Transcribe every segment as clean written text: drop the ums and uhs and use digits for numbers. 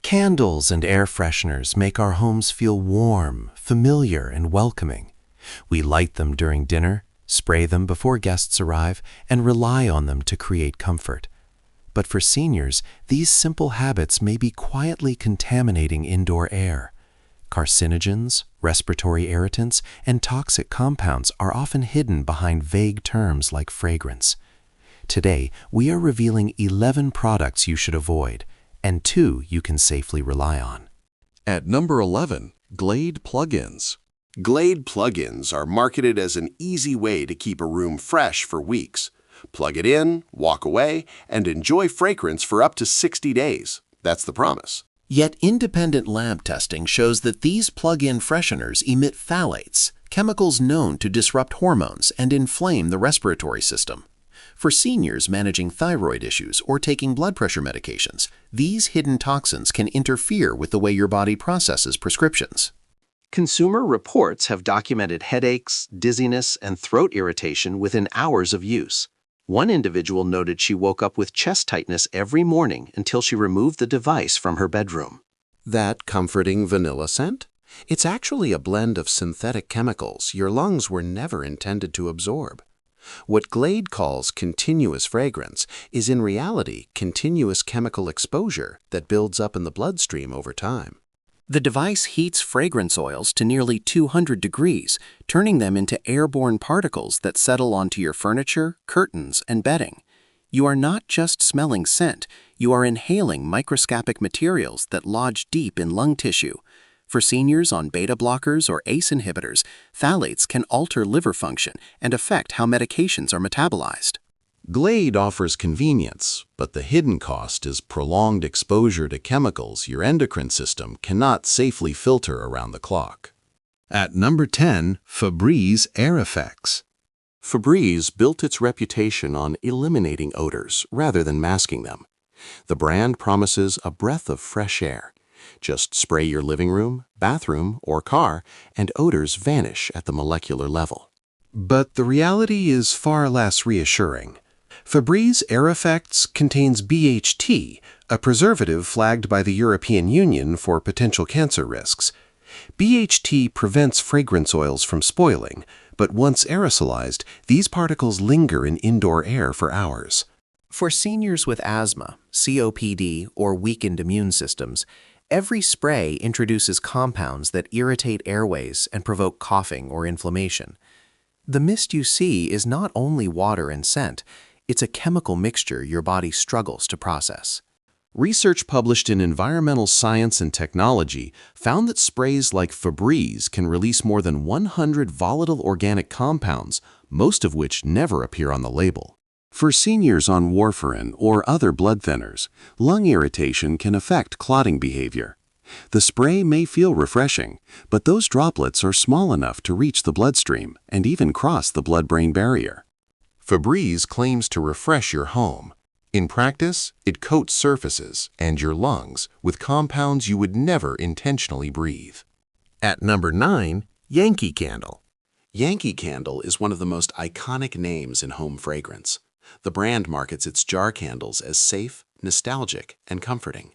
Candles and air fresheners make our homes feel warm, familiar, and welcoming. We light them during dinner, spray them before guests arrive, and rely on them to create comfort. But for seniors, these simple habits may be quietly contaminating indoor air. Carcinogens, respiratory irritants, and toxic compounds are often hidden behind vague terms like fragrance. Today, we are revealing 11 products you should avoid, and 2 you can safely rely on. At number 11, Glade plugins. Glade plugins are marketed as an easy way to keep a room fresh for weeks. Plug it in, walk away, and enjoy fragrance for up to 60 days. That's the promise. Yet independent lab testing shows that these plug-in fresheners emit phthalates, chemicals known to disrupt hormones and inflame the respiratory system. For seniors managing thyroid issues or taking blood pressure medications, these hidden toxins can interfere with the way your body processes prescriptions. Consumer reports have documented headaches, dizziness, and throat irritation within hours of use. One individual noted she woke up with chest tightness every morning until she removed the device from her bedroom. That comforting vanilla scent? It's actually a blend of synthetic chemicals your lungs were never intended to absorb. What Glade calls continuous fragrance is in reality continuous chemical exposure that builds up in the bloodstream over time. The device heats fragrance oils to nearly 200 degrees, turning them into airborne particles that settle onto your furniture, curtains, and bedding. You are not just smelling scent, you are inhaling microscopic materials that lodge deep in lung tissue. For seniors on beta blockers or ACE inhibitors, phthalates can alter liver function and affect how medications are metabolized. Glade offers convenience, but the hidden cost is prolonged exposure to chemicals your endocrine system cannot safely filter around the clock. At number 10, Febreze Air Effects. Febreze built its reputation on eliminating odors rather than masking them. The brand promises a breath of fresh air. Just spray your living room, bathroom, or car, and odors vanish at the molecular level. But the reality is far less reassuring. Febreze Air Effects contains BHT, a preservative flagged by the European Union for potential cancer risks. BHT prevents fragrance oils from spoiling, but once aerosolized, these particles linger in indoor air for hours. For seniors with asthma, COPD, or weakened immune systems, every spray introduces compounds that irritate airways and provoke coughing or inflammation. The mist you see is not only water and scent, it's a chemical mixture your body struggles to process. Research published in Environmental Science and Technology found that sprays like Febreze can release more than 100 volatile organic compounds, most of which never appear on the label. For seniors on warfarin or other blood thinners, lung irritation can affect clotting behavior. The spray may feel refreshing, but those droplets are small enough to reach the bloodstream and even cross the blood-brain barrier. Febreze claims to refresh your home. In practice, it coats surfaces and your lungs with compounds you would never intentionally breathe. At number 9, Yankee Candle. Yankee Candle is one of the most iconic names in home fragrance. The brand markets its jar candles as safe, nostalgic, and comforting.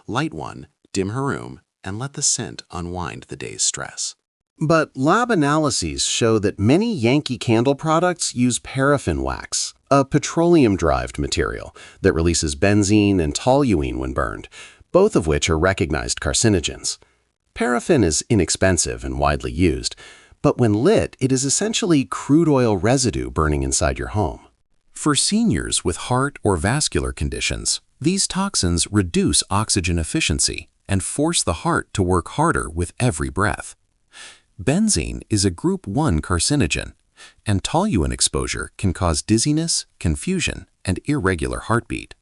Light one, dim her room, and let the scent unwind the day's stress. But lab analyses show that many Yankee Candle products use paraffin wax, a petroleum-derived material that releases benzene and toluene when burned, both of which are recognized carcinogens. Paraffin is inexpensive and widely used, but when lit, it is essentially crude oil residue burning inside your home. For seniors with heart or vascular conditions, these toxins reduce oxygen efficiency and force the heart to work harder with every breath. Benzene is a group 1 carcinogen, and toluene exposure can cause dizziness, confusion, and irregular heartbeat.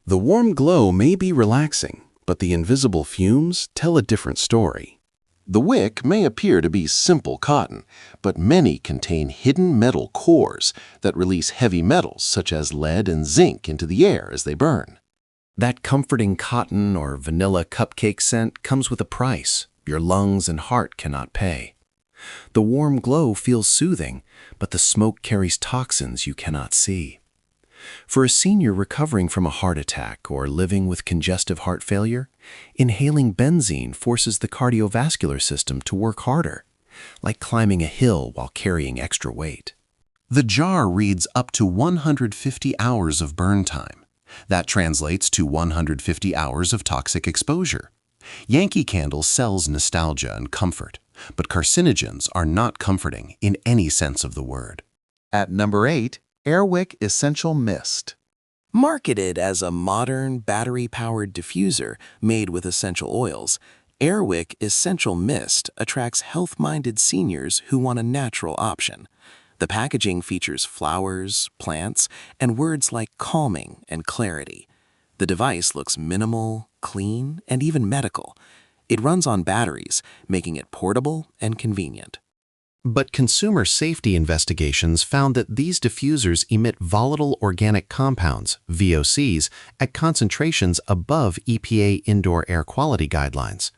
The warm glow may be relaxing, but the invisible fumes tell a different story. The wick may appear to be simple cotton, but many contain hidden metal cores that release heavy metals such as lead and zinc into the air as they burn. That comforting cotton or vanilla cupcake scent comes with a price your lungs and heart cannot pay. The warm glow feels soothing, but the smoke carries toxins you cannot see. For a senior recovering from a heart attack or living with congestive heart failure, Inhaling benzene forces the cardiovascular system to work harder, like climbing a hill while carrying extra weight. The jar reads up to 150 hours of burn time. That translates to 150 hours of toxic exposure. Yankee Candle sells nostalgia and comfort, but carcinogens are not comforting in any sense of the word. At number 8, Airwick Essential Mist. Marketed as a modern, battery-powered diffuser made with essential oils, Airwick Essential Mist attracts health-minded seniors who want a natural option. The packaging features flowers, plants, and words like calming and clarity. The device looks minimal, clean, and even medical. It runs on batteries, making it portable and convenient. But consumer safety investigations found that these diffusers emit volatile organic compounds, VOCs, at concentrations above EPA indoor air quality guidelines.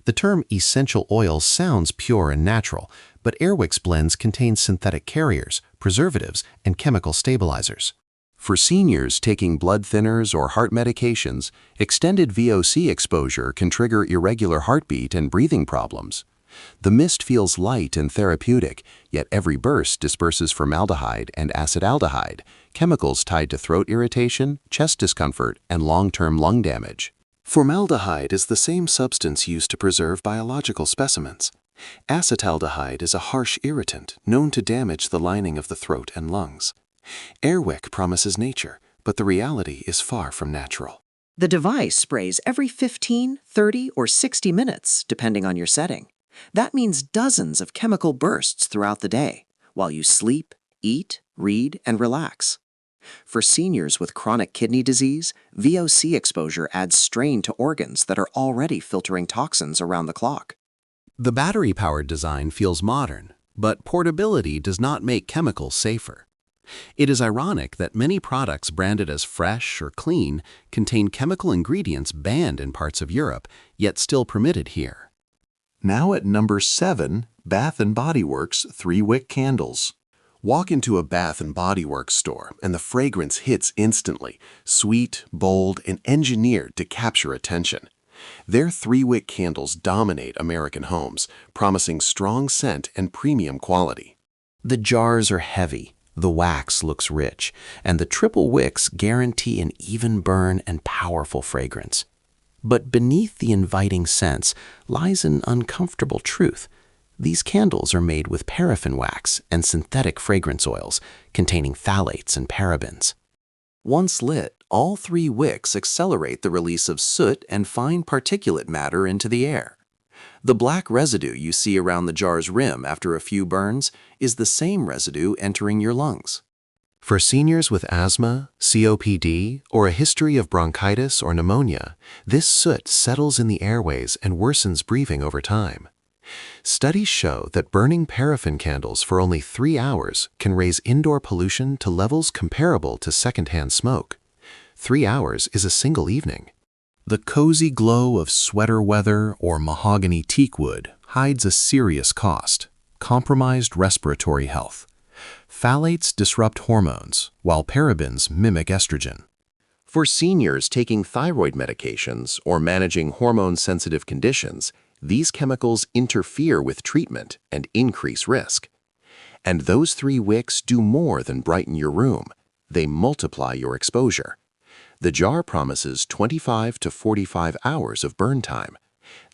The term essential oil sounds pure and natural, but Airwick's blends contain synthetic carriers, preservatives, and chemical stabilizers. For seniors taking blood thinners or heart medications, extended VOC exposure can trigger irregular heartbeat and breathing problems. The mist feels light and therapeutic, yet every burst disperses formaldehyde and acetaldehyde, chemicals tied to throat irritation, chest discomfort, and long-term lung damage. Formaldehyde is the same substance used to preserve biological specimens. Acetaldehyde is a harsh irritant known to damage the lining of the throat and lungs. Airwick promises nature, but the reality is far from natural. The device sprays every 15, 30, or 60 minutes, depending on your setting. That means dozens of chemical bursts throughout the day, while you sleep, eat, read, and relax. For seniors with chronic kidney disease, VOC exposure adds strain to organs that are already filtering toxins around the clock. The battery-powered design feels modern, but portability does not make chemicals safer. It is ironic that many products branded as fresh or clean contain chemical ingredients banned in parts of Europe, yet still permitted here. Now at number 7, Bath & Body Works 3-Wick Candles. Walk into a Bath & Body Works store and the fragrance hits instantly, sweet, bold, and engineered to capture attention. Their 3-wick candles dominate American homes, promising strong scent and premium quality. The jars are heavy, the wax looks rich, and the triple wicks guarantee an even burn and powerful fragrance. But beneath the inviting scents lies an uncomfortable truth. These candles are made with paraffin wax and synthetic fragrance oils containing phthalates and parabens. Once lit, all 3 wicks accelerate the release of soot and fine particulate matter into the air. The black residue you see around the jar's rim after a few burns is the same residue entering your lungs. For seniors with asthma, COPD, or a history of bronchitis or pneumonia, this soot settles in the airways and worsens breathing over time. Studies show that burning paraffin candles for only 3 hours can raise indoor pollution to levels comparable to secondhand smoke. 3 hours is a single evening. The cozy glow of sweater weather or mahogany teakwood hides a serious cost: compromised respiratory health. Phthalates disrupt hormones, while parabens mimic estrogen. For seniors taking thyroid medications or managing hormone-sensitive conditions, these chemicals interfere with treatment and increase risk. And those 3 wicks do more than brighten your room. They multiply your exposure. The jar promises 25 to 45 hours of burn time.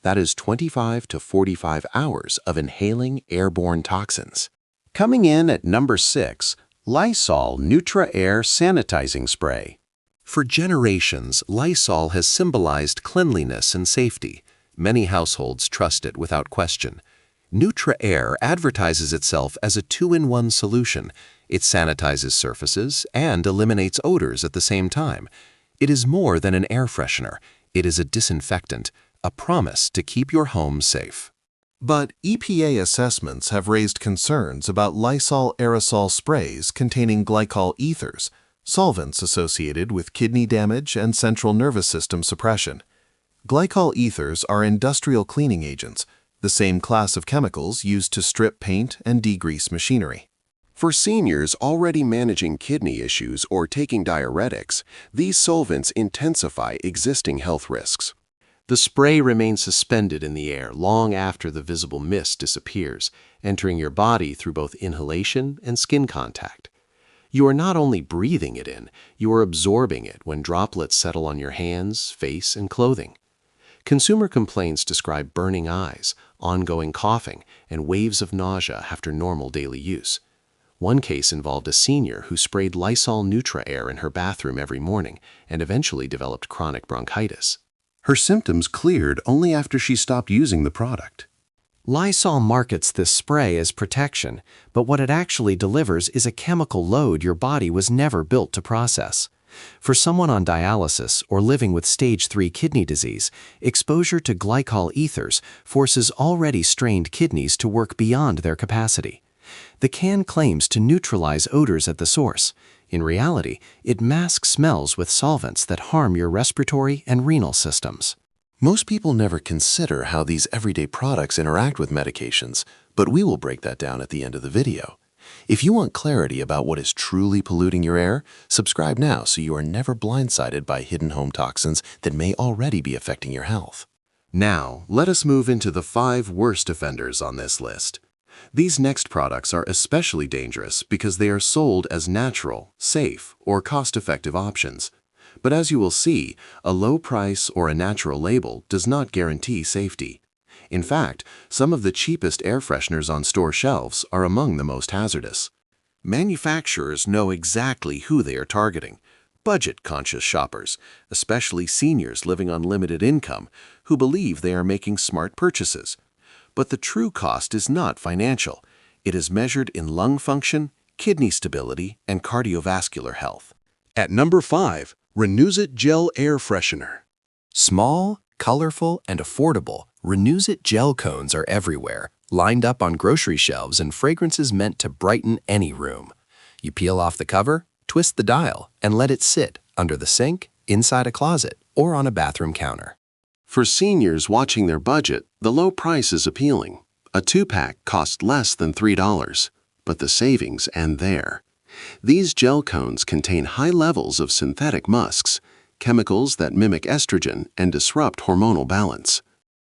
That is 25 to 45 hours of inhaling airborne toxins. Coming in at number 6, Lysol Neutra Air Sanitizing Spray. For generations, Lysol has symbolized cleanliness and safety. Many households trust it without question. Neutra Air advertises itself as a 2-in-1 solution. It sanitizes surfaces and eliminates odors at the same time. It is more than an air freshener. It is a disinfectant, a promise to keep your home safe. But EPA assessments have raised concerns about Lysol aerosol sprays containing glycol ethers, solvents associated with kidney damage and central nervous system suppression. Glycol ethers are industrial cleaning agents, the same class of chemicals used to strip paint and degrease machinery. For seniors already managing kidney issues or taking diuretics, these solvents intensify existing health risks. The spray remains suspended in the air long after the visible mist disappears, entering your body through both inhalation and skin contact. You are not only breathing it in, you are absorbing it when droplets settle on your hands, face, and clothing. Consumer complaints describe burning eyes, ongoing coughing, and waves of nausea after normal daily use. One case involved a senior who sprayed Lysol Neutra Air in her bathroom every morning and eventually developed chronic bronchitis. Her symptoms cleared only after she stopped using the product. Lysol markets this spray as protection, but what it actually delivers is a chemical load your body was never built to process. For someone on dialysis or living with stage 3 kidney disease, exposure to glycol ethers forces already strained kidneys to work beyond their capacity. The can claims to neutralize odors at the source. In reality, it masks smells with solvents that harm your respiratory and renal systems. Most people never consider how these everyday products interact with medications, but we will break that down at the end of the video. If you want clarity about what is truly polluting your air, subscribe now so you are never blindsided by hidden home toxins that may already be affecting your health. Now, let us move into the 5 worst offenders on this list. These next products are especially dangerous because they are sold as natural, safe, or cost-effective options. But as you will see, a low price or a natural label does not guarantee safety. In fact, some of the cheapest air fresheners on store shelves are among the most hazardous. Manufacturers know exactly who they are targeting: budget-conscious shoppers, especially seniors living on limited income, who believe they are making smart purchases. But the true cost is not financial. It is measured in lung function, kidney stability, and cardiovascular health. At number 5, Renuzit Gel Air Freshener. Small, colorful, and affordable, Renuzit gel cones are everywhere, lined up on grocery shelves and fragrances meant to brighten any room. You peel off the cover, twist the dial, and let it sit under the sink, inside a closet, or on a bathroom counter. For seniors watching their budget, the low price is appealing. A 2-pack costs less than $3, but the savings end there. These gel cones contain high levels of synthetic musks, chemicals that mimic estrogen and disrupt hormonal balance.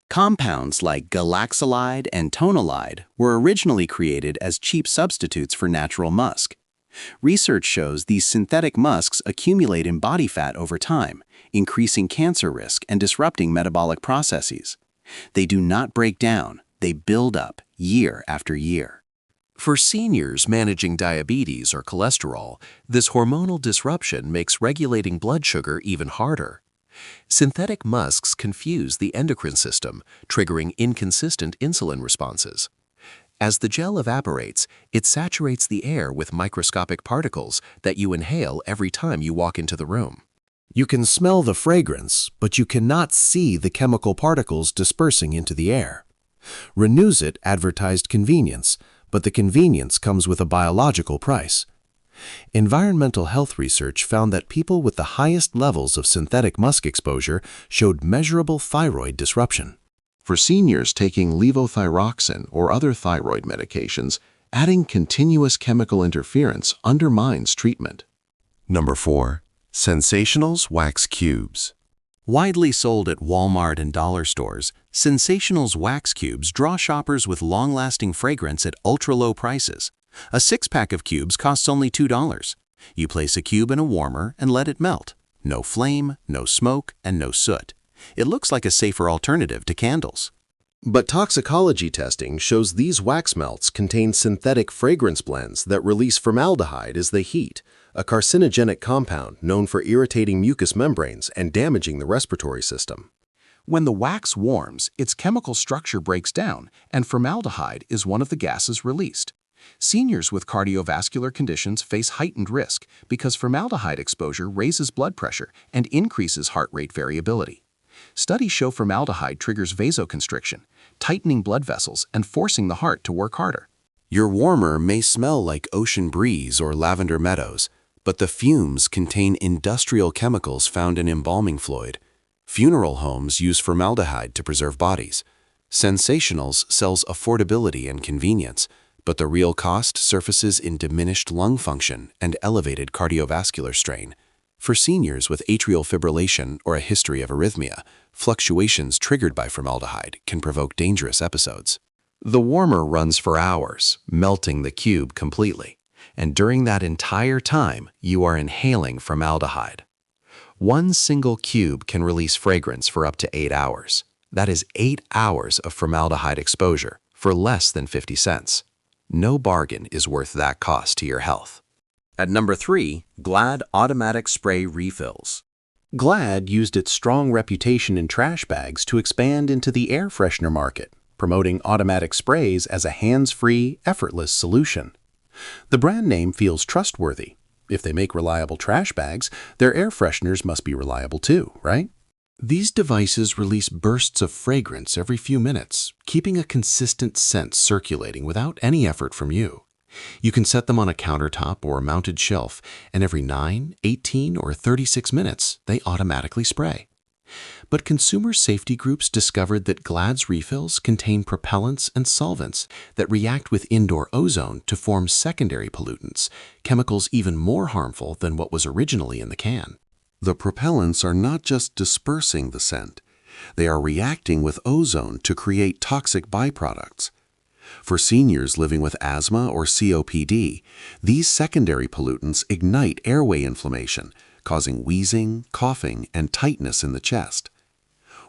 Compounds like galaxolide and tonalide were originally created as cheap substitutes for natural musk. Research shows these synthetic musks accumulate in body fat over time, increasing cancer risk and disrupting metabolic processes. They do not break down, they build up year after year. For seniors managing diabetes or cholesterol, this hormonal disruption makes regulating blood sugar even harder. Synthetic musks confuse the endocrine system, triggering inconsistent insulin responses. As the gel evaporates, it saturates the air with microscopic particles that you inhale every time you walk into the room. You can smell the fragrance, but you cannot see the chemical particles dispersing into the air. Renuzit advertised convenience, but the convenience comes with a biological price. Environmental health research found that people with the highest levels of synthetic musk exposure showed measurable thyroid disruption. For seniors taking levothyroxine or other thyroid medications, adding continuous chemical interference undermines treatment. Number 4. Sensationals Wax Cubes. Widely sold at Walmart and dollar stores, Sensationals wax cubes draw shoppers with long-lasting fragrance at ultra-low prices. A 6-pack of cubes costs only $2. You place a cube in a warmer and let it melt. No flame, no smoke, and no soot. It looks like a safer alternative to candles. But toxicology testing shows these wax melts contain synthetic fragrance blends that release formaldehyde as they heat, a carcinogenic compound known for irritating mucous membranes and damaging the respiratory system. When the wax warms, its chemical structure breaks down, and formaldehyde is one of the gases released. Seniors with cardiovascular conditions face heightened risk because formaldehyde exposure raises blood pressure and increases heart rate variability. Studies show formaldehyde triggers vasoconstriction, tightening blood vessels and forcing the heart to work harder. Your warmer may smell like ocean breeze or lavender meadows, but the fumes contain industrial chemicals found in embalming fluid. Funeral homes use formaldehyde to preserve bodies. Sensationals sells affordability and convenience, but the real cost surfaces in diminished lung function and elevated cardiovascular strain. For seniors with atrial fibrillation or a history of arrhythmia, fluctuations triggered by formaldehyde can provoke dangerous episodes. The warmer runs for hours, melting the cube completely, and during that entire time, you are inhaling formaldehyde. One single cube can release fragrance for up to 8 hours. That is 8 hours of formaldehyde exposure for less than 50 cents. No bargain is worth that cost to your health. At number 3, Glad Automatic Spray Refills. Glad used its strong reputation in trash bags to expand into the air freshener market, promoting automatic sprays as a hands-free, effortless solution. The brand name feels trustworthy. If they make reliable trash bags, their air fresheners must be reliable too, right? These devices release bursts of fragrance every few minutes, keeping a consistent scent circulating without any effort from you. You can set them on a countertop or a mounted shelf, and every 9, 18, or 36 minutes, they automatically spray. But consumer safety groups discovered that Glad's refills contain propellants and solvents that react with indoor ozone to form secondary pollutants, chemicals even more harmful than what was originally in the can. The propellants are not just dispersing the scent, they are reacting with ozone to create toxic byproducts. For seniors living with asthma or COPD, these secondary pollutants ignite airway inflammation, causing wheezing, coughing, and tightness in the chest.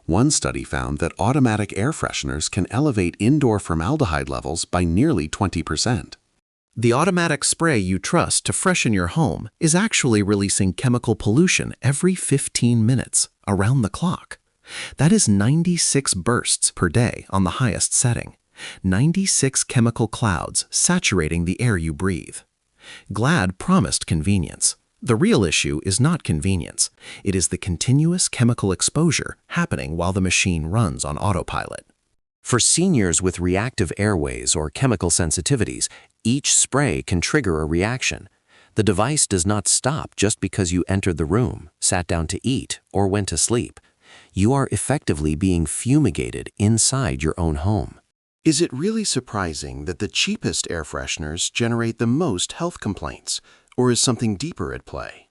One study found that automatic air fresheners can elevate indoor formaldehyde levels by nearly 20%. The automatic spray you trust to freshen your home is actually releasing chemical pollution every 15 minutes, around the clock. That is 96 bursts per day on the highest setting. 96 chemical clouds saturating the air you breathe. Glad promised convenience. The real issue is not convenience. It is the continuous chemical exposure happening while the machine runs on autopilot. For seniors with reactive airways or chemical sensitivities, each spray can trigger a reaction. The device does not stop just because you entered the room, sat down to eat, or went to sleep. You are effectively being fumigated inside your own home. Is it really surprising that the cheapest air fresheners generate the most health complaints, or is something deeper at play?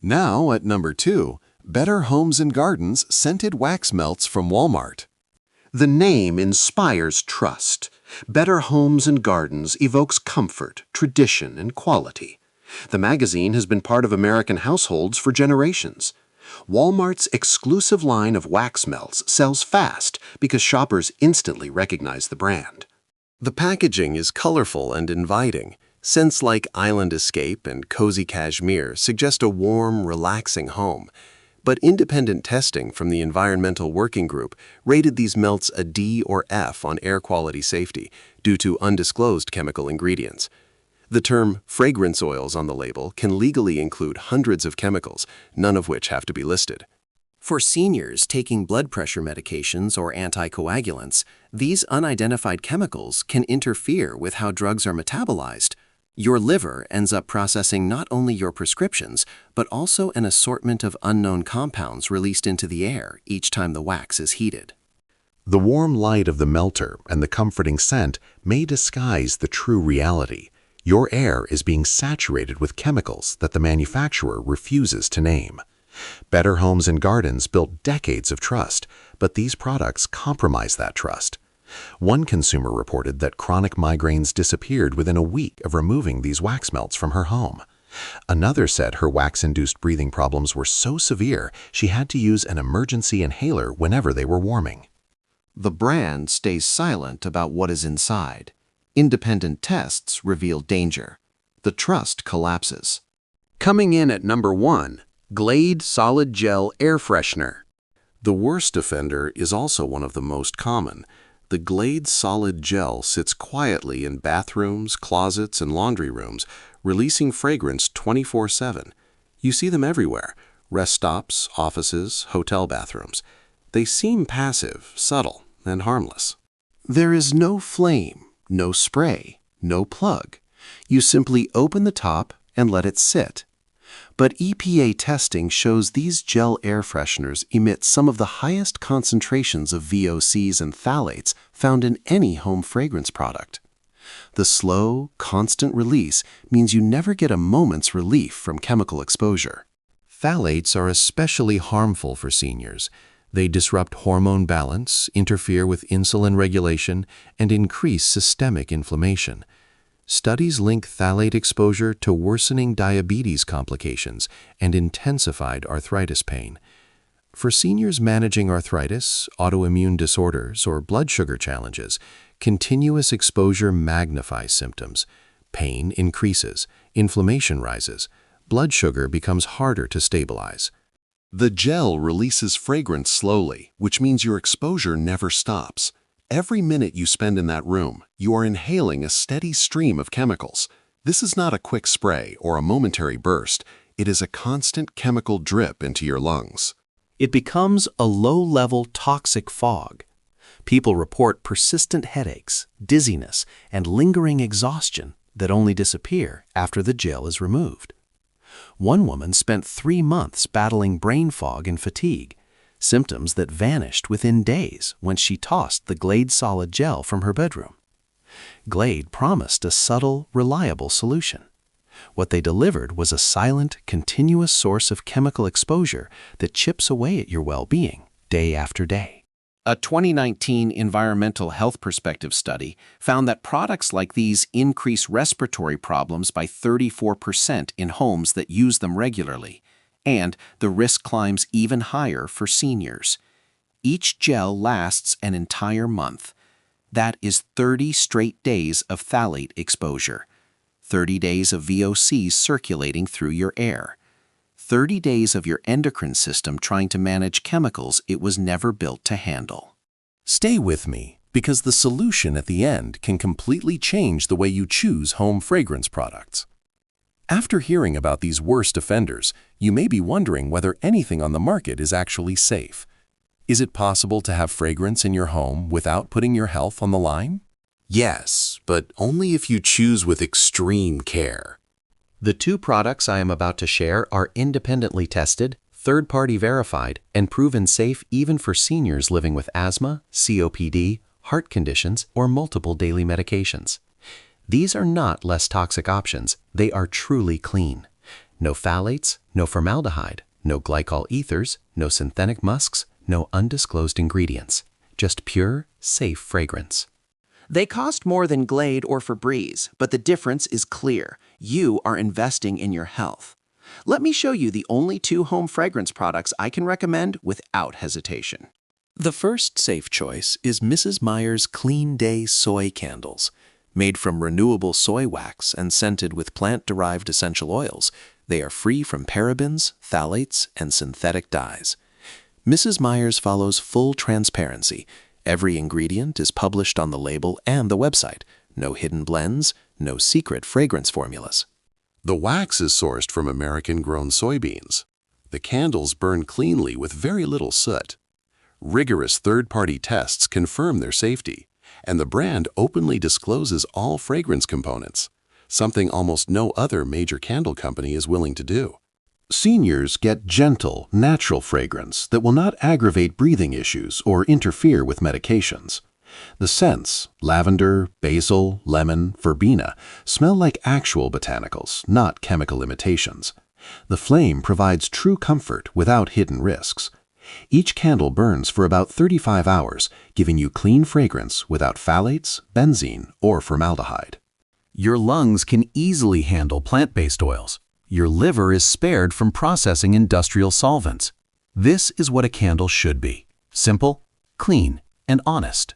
Now at number 2, Better Homes and Gardens Scented Wax Melts from Walmart. The name inspires trust. Better Homes and Gardens evokes comfort, tradition, and quality. The magazine has been part of American households for generations. Walmart's exclusive line of wax melts sells fast because shoppers instantly recognize the brand. The packaging is colorful and inviting. Scents like Island Escape and Cozy Cashmere suggest a warm, relaxing home. But independent testing from the Environmental Working Group rated these melts a D or F on air quality safety due to undisclosed chemical ingredients. The term fragrance oils on the label can legally include hundreds of chemicals, none of which have to be listed. For seniors taking blood pressure medications or anticoagulants, these unidentified chemicals can interfere with how drugs are metabolized. Your liver ends up processing not only your prescriptions, but also an assortment of unknown compounds released into the air each time the wax is heated. The warm light of the melter and the comforting scent may disguise the true reality. Your air is being saturated with chemicals that the manufacturer refuses to name. Better Homes and Gardens built decades of trust, but these products compromise that trust. One consumer reported that chronic migraines disappeared within a week of removing these wax melts from her home. Another said her wax-induced breathing problems were so severe she had to use an emergency inhaler whenever they were warming. The brand stays silent about what is inside. Independent tests reveal danger. The trust collapses. Coming in at number 1, Glade Solid Gel Air Freshener. The worst offender is also one of the most common. The Glade Solid Gel sits quietly in bathrooms, closets, and laundry rooms, releasing fragrance 24/7. You see them everywhere: rest stops, offices, hotel bathrooms. They seem passive, subtle, and harmless. There is no flame, no spray, no plug. You simply open the top and let it sit. But EPA testing shows these gel air fresheners emit some of the highest concentrations of VOCs and phthalates found in any home fragrance product. The slow, constant release means you never get a moment's relief from chemical exposure. Phthalates are especially harmful for seniors. They disrupt hormone balance, interfere with insulin regulation, and increase systemic inflammation. Studies link phthalate exposure to worsening diabetes complications and intensified arthritis pain. For seniors managing arthritis, autoimmune disorders, or blood sugar challenges, continuous exposure magnifies symptoms. Pain increases, inflammation rises, blood sugar becomes harder to stabilize. The gel releases fragrance slowly, which means your exposure never stops. Every minute you spend in that room, you are inhaling a steady stream of chemicals. This is not a quick spray or a momentary burst. It is a constant chemical drip into your lungs. It becomes a low-level toxic fog. People report persistent headaches, dizziness, and lingering exhaustion that only disappear after the gel is removed. One woman spent 3 months battling brain fog and fatigue, symptoms that vanished within days when she tossed the Glade Solid Gel from her bedroom. Glade promised a subtle, reliable solution. What they delivered was a silent, continuous source of chemical exposure that chips away at your well-being day after day. A 2019 Environmental Health Perspective study found that products like these increase respiratory problems by 34% in homes that use them regularly, and the risk climbs even higher for seniors. Each gel lasts an entire month. That is 30 straight days of phthalate exposure, 30 days of VOCs circulating through your air, 30 days of your endocrine system trying to manage chemicals it was never built to handle. Stay with me, because the solution at the end can completely change the way you choose home fragrance products. After hearing about these worst offenders, you may be wondering whether anything on the market is actually safe. Is it possible to have fragrance in your home without putting your health on the line? Yes, but only if you choose with extreme care. The 2 products I am about to share are independently tested, third-party verified, and proven safe even for seniors living with asthma, COPD, heart conditions, or multiple daily medications. These are not less toxic options, they are truly clean. No phthalates, no formaldehyde, no glycol ethers, no synthetic musks, no undisclosed ingredients. Just pure, safe fragrance. They cost more than Glade or Febreze, but the difference is clear. You are investing in your health. Let me show you the only 2 home fragrance products I can recommend without hesitation. The first safe choice is Mrs. Meyer's Clean Day Soy Candles. Made from renewable soy wax and scented with plant-derived essential oils, they are free from parabens, phthalates, and synthetic dyes. Mrs. Meyer's follows full transparency. Every ingredient is published on the label and the website. No hidden blends, no secret fragrance formulas. The wax is sourced from American-grown soybeans. The candles burn cleanly with very little soot. Rigorous third-party tests confirm their safety, and the brand openly discloses all fragrance components, something almost no other major candle company is willing to do. Seniors get gentle, natural fragrance that will not aggravate breathing issues or interfere with medications. The scents, lavender, basil, lemon, verbena, smell like actual botanicals, not chemical imitations. The flame provides true comfort without hidden risks. Each candle burns for about 35 hours, giving you clean fragrance without phthalates, benzene, or formaldehyde. Your lungs can easily handle plant-based oils. Your liver is spared from processing industrial solvents. This is what a candle should be: simple, clean, and honest.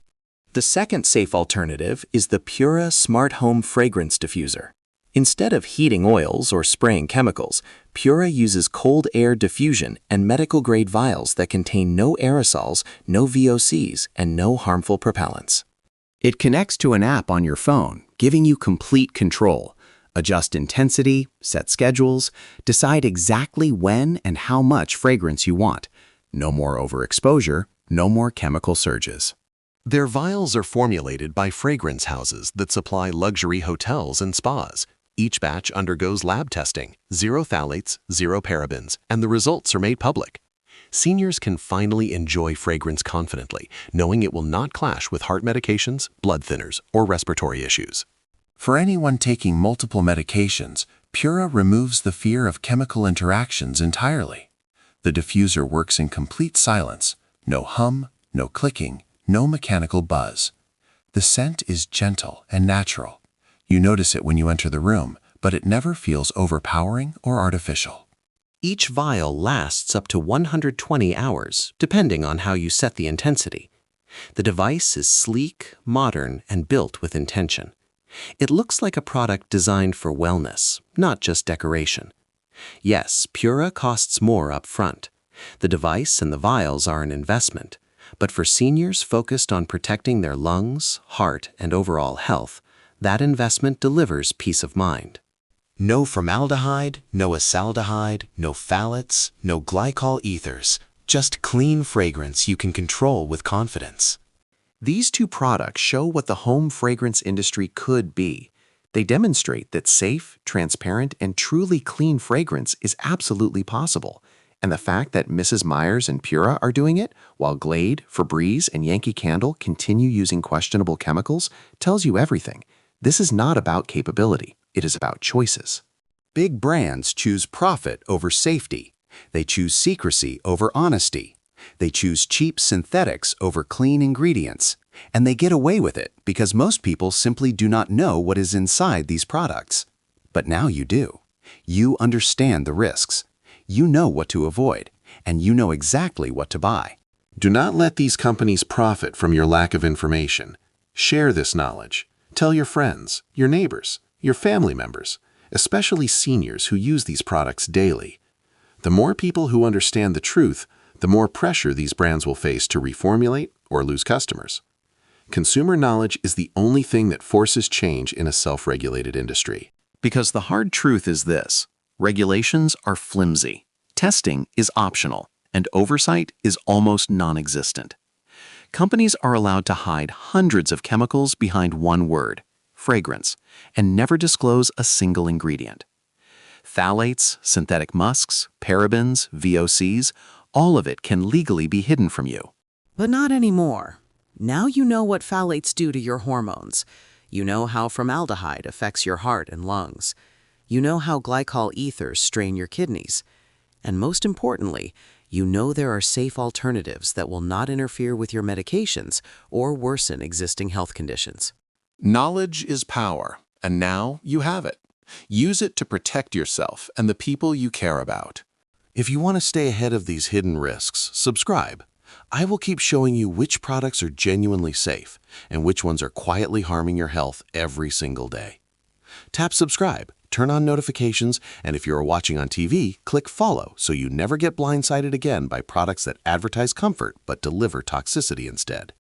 The second safe alternative is the Pura Smart Home Fragrance Diffuser. Instead of heating oils or spraying chemicals, Pura uses cold air diffusion and medical-grade vials that contain no aerosols, no VOCs, and no harmful propellants. It connects to an app on your phone, giving you complete control. Adjust intensity, set schedules, decide exactly when and how much fragrance you want. No more overexposure, no more chemical surges. Their vials are formulated by fragrance houses that supply luxury hotels and spas. Each batch undergoes lab testing, 0 phthalates, 0 parabens, and the results are made public. Seniors can finally enjoy fragrance confidently, knowing it will not clash with heart medications, blood thinners, or respiratory issues. For anyone taking multiple medications, Pura removes the fear of chemical interactions entirely. The diffuser works in complete silence, no hum, no clicking, no mechanical buzz. The scent is gentle and natural. You notice it when you enter the room, but it never feels overpowering or artificial. Each vial lasts up to 120 hours, depending on how you set the intensity. The device is sleek, modern, and built with intention. It looks like a product designed for wellness, not just decoration. Yes, Pura costs more up front. The device and the vials are an investment, but for seniors focused on protecting their lungs, heart, and overall health, that investment delivers peace of mind. No formaldehyde, no acetaldehyde, no phthalates, no glycol ethers. Just clean fragrance you can control with confidence. These two products show what the home fragrance industry could be. They demonstrate that safe, transparent, and truly clean fragrance is absolutely possible. And the fact that Mrs. Meyer's and Pura are doing it, while Glade, Febreze, and Yankee Candle continue using questionable chemicals, tells you everything. This is not about capability. It is about choices. Big brands choose profit over safety. They choose secrecy over honesty. They choose cheap synthetics over clean ingredients. And they get away with it because most people simply do not know what is inside these products. But now you do. You understand the risks. You know what to avoid, and you know exactly what to buy. Do not let these companies profit from your lack of information. Share this knowledge. Tell your friends, your neighbors, your family members, especially seniors who use these products daily. The more people who understand the truth, the more pressure these brands will face to reformulate or lose customers. Consumer knowledge is the only thing that forces change in a self-regulated industry. Because the hard truth is this: regulations are flimsy, testing is optional, and oversight is almost non-existent. Companies are allowed to hide hundreds of chemicals behind one word, fragrance, and never disclose a single ingredient. Phthalates, synthetic musks, parabens, VOCs, all of it can legally be hidden from you. But not anymore. Now you know what phthalates do to your hormones. You know how formaldehyde affects your heart and lungs. You know how glycol ethers strain your kidneys. And most importantly, you know there are safe alternatives that will not interfere with your medications or worsen existing health conditions. Knowledge is power, and now you have it. Use it to protect yourself and the people you care about. If you want to stay ahead of these hidden risks, subscribe. I will keep showing you which products are genuinely safe and which ones are quietly harming your health every single day. Tap subscribe, turn on notifications, and if you are watching on TV, click follow so you never get blindsided again by products that advertise comfort but deliver toxicity instead.